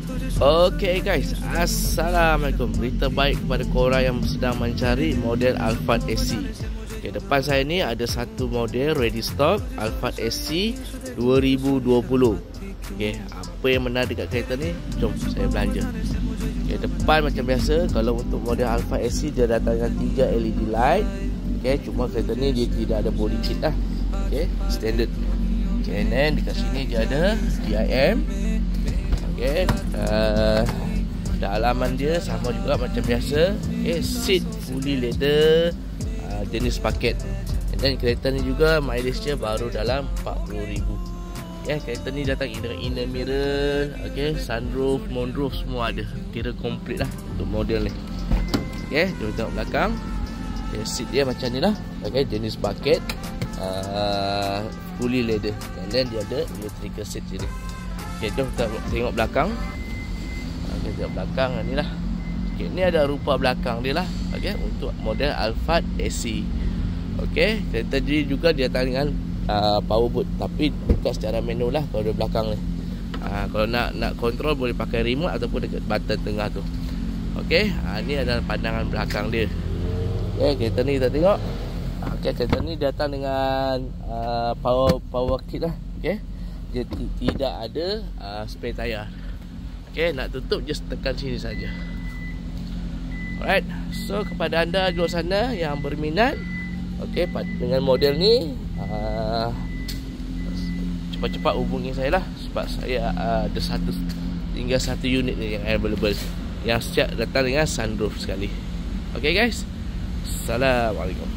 Okay guys, Assalamualaikum. Berita baik kepada korang yang sedang mencari model Alphard SC. Okay, depan saya ni ada satu model ready stock Alphard SC 2020. Okay, apa yang menarik dekat kereta ni? Jom saya belanja. Okay, depan macam biasa, kalau untuk model Alphard SC dia datang dengan 3 LED light. Okay, cuma kereta ni dia tidak ada body kit lah. Okay, standard. Okay, and then dekat sini dia ada DIM. Okay, dalaman dia sama juga macam biasa. Okay, seat fully leather, jenis paket. And then kereta ni juga mileage dia baru dalam 40,000. Okay, kereta ni datang dengan inner mirror, okay, sunroof, moonroof semua ada. Kira komplit lah untuk model ni. Okay, jom tengok belakang. Okay, seat dia macam ni lah. Okay, jenis paket, fully leather. And then dia ada electrical seat sini. Okay, jom kita tengok belakang. Okay, tengok belakang ni lah. Okay, ni ada rupa belakang dia lah. Okay, untuk model Alphard SC. Okay, kereta ni juga dia datang dengan power boot, tapi buka secara manual lah kalau di belakang ni. Kalau nak control boleh pakai remote ataupun dekat button tengah tu. Okay, ni adalah pandangan belakang dia. Okay, kereta ni kita tengok. Okay, kereta ni datang dengan power kit lah. Okay, dia tidak ada spare tayar. Okay, nak tutup just tekan sini saja. Alright, so kepada anda di luar sana yang berminat, okay, dengan model ni, cepat-cepat hubungi saya lah, sebab saya ada tinggal satu unit ni yang available, yang siap datang dengan sunroof sekali. Okay guys, Assalamualaikum.